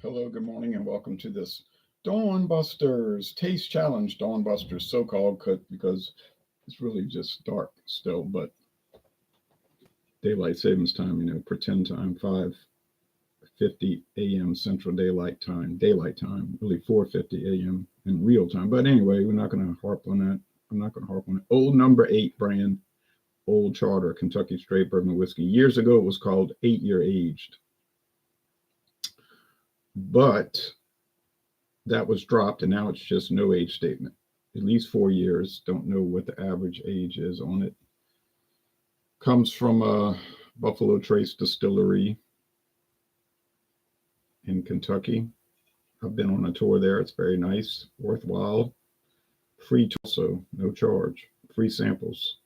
Hello, good morning, and welcome to this Dawn Busters Taste Challenge. Dawn Busters, so-called because it's really just dark still, but daylight savings time, pretend time, 5:50 a.m. Central daylight time, really 4:50 a.m. in real time. But anyway, we're not going to harp on that. I'm not going to harp on it. Old number 8 brand, Old Charter, Kentucky Straight Bourbon Whiskey. Years ago, it was called 8-year aged, but that was dropped, and now it's just no age statement. At least 4 years. Don't know what the average age is on it. Comes from a Buffalo Trace Distillery in Kentucky. I've been on a tour there. It's very nice, worthwhile. Free also, no charge. Free samples.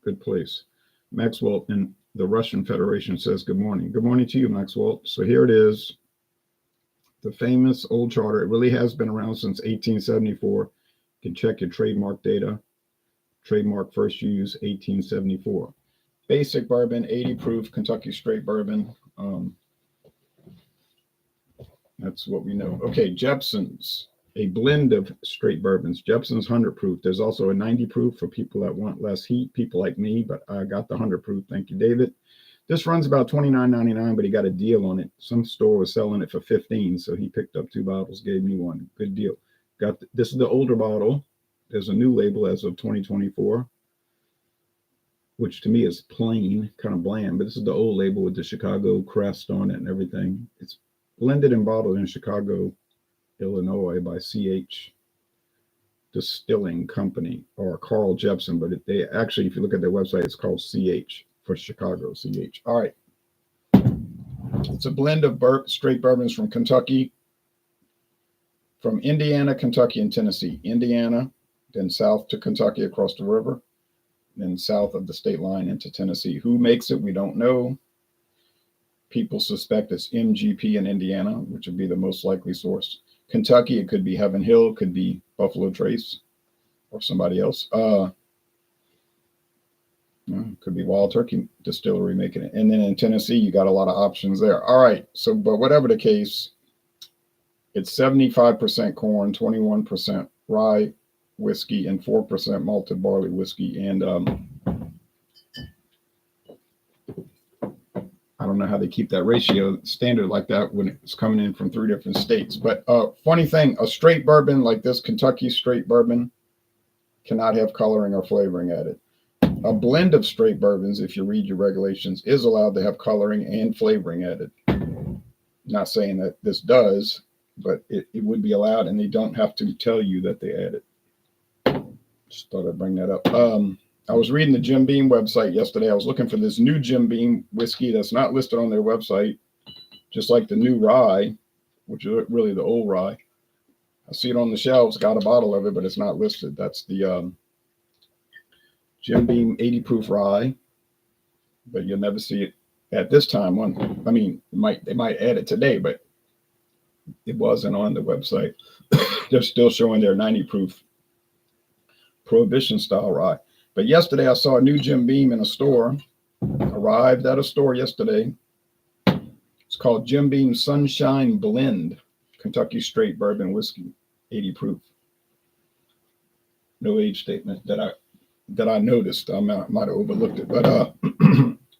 Good place. Maxwell in the Russian Federation says good morning. Good morning to you, Maxwell. So here it is. The famous Old Charter. It really has been around since 1874. You can check your trademark data. Trademark first used 1874. Basic bourbon, 80 proof Kentucky straight bourbon. That's what we know. Okay, Jeppson's, a blend of straight bourbons. Jeppson's 100 proof. There's also a 90 proof for people that want less heat, people like me, but I got the 100 proof. Thank you, David. This runs about $29.99, but he got a deal on it. Some store was selling it for $15, so he picked up 2 bottles, gave me 1. Good deal. This is the older bottle. There's a new label as of 2024, which to me is plain, kind of bland, but this is the old label with the Chicago crest on it and everything. It's blended and bottled in Chicago, Illinois by CH Distilling Company, or Carl Jeppson, but they actually, if you look at their website, it's called CH for Chicago, CH. All right. It's a blend of straight bourbons from Kentucky, from Indiana, Kentucky, and Tennessee. Indiana, then south to Kentucky across the river, then south of the state line into Tennessee. Who makes it? We don't know. People suspect it's MGP in Indiana, which would be the most likely source. Kentucky, it could be Heaven Hill, could be Buffalo Trace, or somebody else. Could be Wild Turkey Distillery making it. And then in Tennessee, you got a lot of options there. All right. So, but whatever the case, it's 75% corn, 21% rye whiskey, and 4% malted barley whiskey. And I don't know how they keep that ratio standard like that when it's coming in from 3 different states. But funny thing, a straight bourbon like this, Kentucky straight bourbon, cannot have coloring or flavoring added. A blend of straight bourbons, if you read your regulations, is allowed to have coloring and flavoring added. Not saying that this does, but it would be allowed, and they don't have to tell you that they add it. Just thought I'd bring that up. I was reading the Jim Beam website yesterday. I was looking for this new Jim Beam whiskey that's not listed on their website, just like the new rye, which is really the old rye. I see it on the shelves, got a bottle of it, but it's not listed. That's the Jim Beam 80 proof rye, but you'll never see it at this time. I mean, they might add it today, but it wasn't on the website. They're still showing their 90 proof Prohibition style rye. But yesterday I saw a new Jim Beam in a store. Arrived at a store yesterday. It's called Jim Beam Sunshine Blend, Kentucky straight bourbon whiskey, 80 proof. No age statement that I noticed. I might have overlooked it, but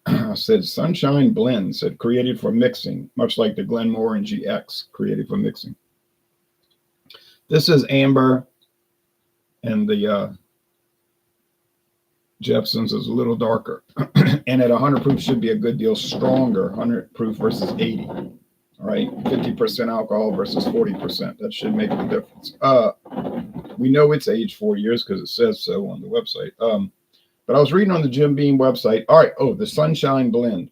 I said Sunshine Blend, said created for mixing, much like the Glenmore and GX, created for mixing. This is amber, and the Jeppson's is a little darker, and at 100 proof should be a good deal stronger. 100 proof versus 80. All right, 50% alcohol versus 40%. That should make a difference. We know it's aged 4 years because it says so on the website. But I was reading on the Jim Beam website. All right. Oh, the Sunshine Blend.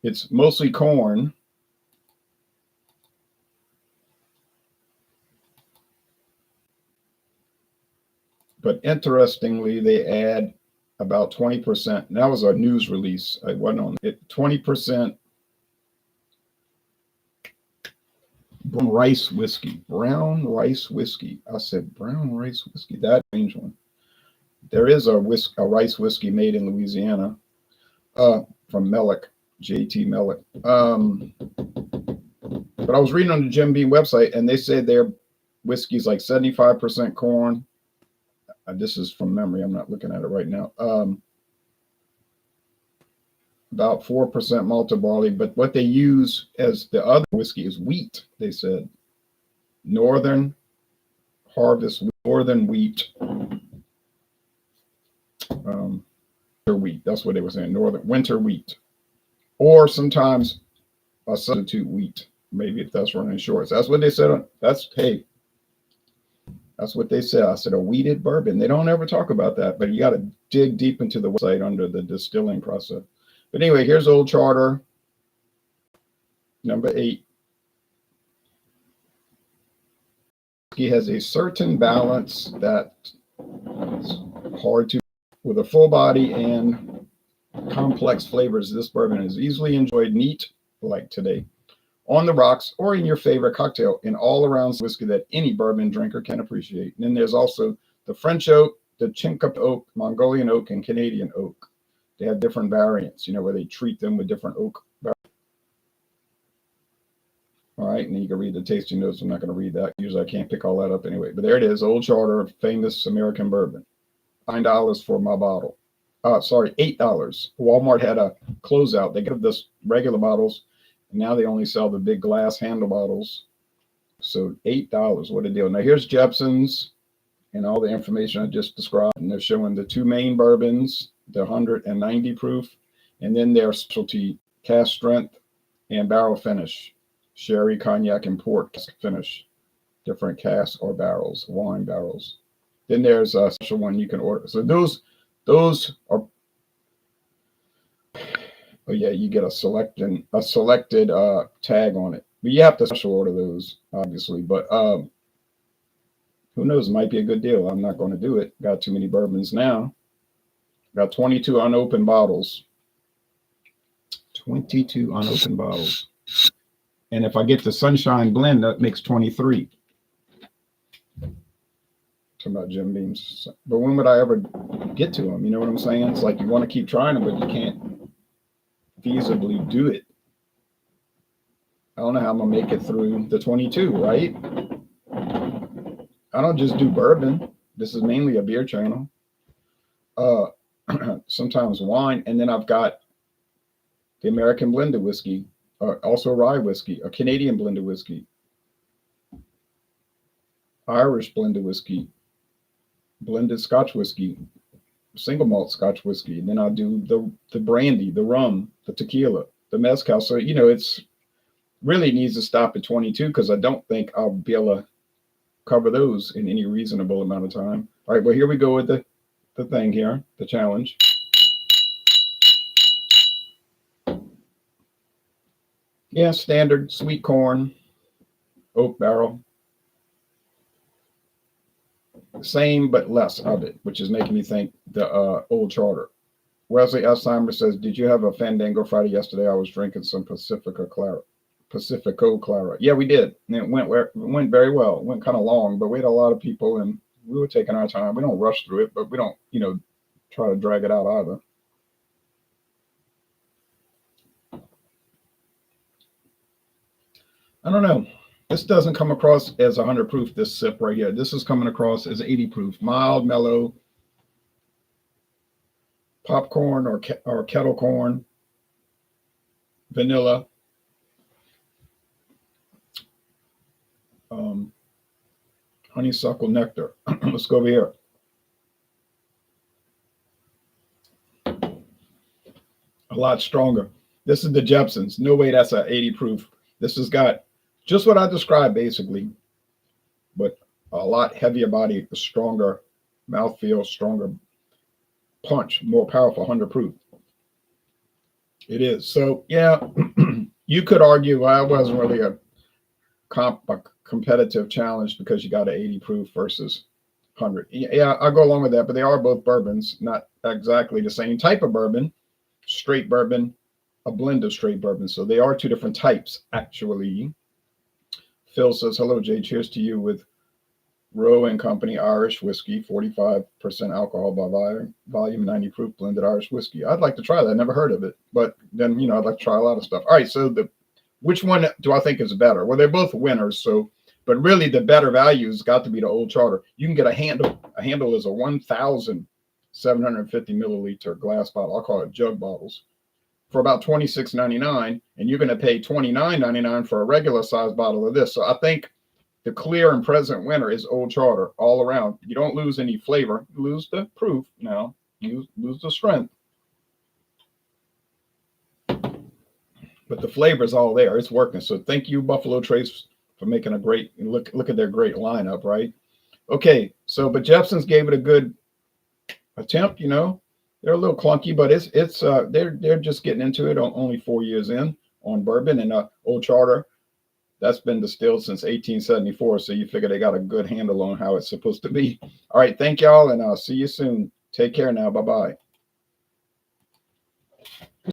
It's mostly corn. But interestingly, they add about 20%. That was a news release. I wasn't on it. 20% brown rice whiskey. Brown rice whiskey. I said brown rice whiskey. That strange one. There is a rice whiskey made in Louisiana from Mellick, JT Mellick. But I was reading on the Jim Beam website, and they said their whiskey's like 75% corn. This is from memory. I'm not looking at it right now. About 4% malted barley. But what they use as the other whiskey is wheat, they said. Northern harvest, northern wheat. Wheat. That's what they were saying. Northern winter wheat. Or sometimes a substitute wheat. Maybe if that's running short. So that's what they said. That's what they said. I said a wheated bourbon. They don't ever talk about that, but you got to dig deep into the website under the distilling process. But anyway, here's Old Charter, number 8. He has a certain balance that is hard to, with a full body and complex flavors. This bourbon is easily enjoyed neat, like today, on the rocks, or in your favorite cocktail, in all-around whiskey that any bourbon drinker can appreciate. And then there's also the French oak, the Chincope oak, Mongolian oak, and Canadian oak. They have different variants, where they treat them with different oak. All right, and then you can read the tasting notes. I'm not going to read that. Usually I can't pick all that up anyway. But there it is, Old Charter, famous American bourbon. $9 for my bottle. Sorry, $8. Walmart had a closeout. They give us regular bottles. And now they only sell the big glass handle bottles. So $8, what a deal. Now here's Jeppson's and all the information I just described. And they're showing the 2 main bourbons, the 190 proof, and then their specialty cask strength and barrel finish. Sherry, cognac, and port finish. Different casks or barrels, wine barrels. Then there's a special one you can order. So those are, oh yeah, you get a selected tag on it. But you have to special order those, obviously. But who knows? It might be a good deal. I'm not going to do it. Got too many bourbons now. Got 22 unopened bottles. 22 unopened bottles. And if I get the Sunshine blend, that makes 23. Talking about Jim Beams. But when would I ever get to them? You know what I'm saying? It's like you want to keep trying them, but you can't feasibly do it. I don't know how I'm going to make it through the 22, right? I don't just do bourbon. This is mainly a beer channel. Sometimes wine. And then I've got the American blended whiskey. Also rye whiskey, a Canadian blended whiskey, Irish blended whiskey, blended Scotch whiskey, single malt Scotch whiskey. And then I'll do the brandy, the rum, the tequila, the mezcal. So, it's really needs to stop at 22 because I don't think I'll be able to cover those in any reasonable amount of time. All right, well, here we go with the thing here, the challenge. Yeah, standard sweet corn, oak barrel. Same but less of it, which is making me think the Old Charter. Wesley Alzheimer says, did you have a Fandango Friday yesterday? I was drinking some Pacifico Clara. Yeah, we did. And it went very well. It went kind of long, but we had a lot of people and we were taking our time. We don't rush through it, but we don't, try to drag it out either. I don't know. This doesn't come across as 100 proof, this sip right here. This is coming across as 80 proof. Mild, mellow, popcorn or kettle corn, vanilla, honeysuckle nectar. Let's go over here. A lot stronger. This is the Jeppson's. No way that's an 80 proof. This has got just what I described, basically, but a lot heavier body, a stronger mouthfeel, stronger punch, more powerful, 100 proof. It is. So, yeah, you could argue I wasn't really a competitive challenge because you got an 80 proof versus 100. Yeah, I'll go along with that, but they are both bourbons, not exactly the same type of bourbon, straight bourbon, a blend of straight bourbon. So they are 2 different types, actually. Phil says, hello, Jay. Cheers to you with Rowe and Company Irish whiskey, 45% alcohol by volume, 90 proof blended Irish whiskey. I'd like to try that. I never heard of it. But then, I'd like to try a lot of stuff. All right. So the Which one do I think is better? Well, they're both winners. So, but really the better value has got to be the Old Charter. You can get a handle. A handle is a 1,750 milliliter glass bottle. I'll call it jug bottles for about $26.99, and you're going to pay $29.99 for a regular size bottle of this. So I think the clear and present winner is Old Charter all around. You don't lose any flavor, you lose the proof now, you lose the strength. But the flavor is all there. It's working. So thank you, Buffalo Trace, for making a great look at their great lineup, right? Okay, so but Jeppson's gave it a good attempt, you know. They're a little clunky, but they're just getting into it, only 4 years in on bourbon. And Old Charter, that's been distilled since 1874, so you figure they got a good handle on how it's supposed to be. All right, thank y'all, and I'll see you soon. Take care now. Bye-bye.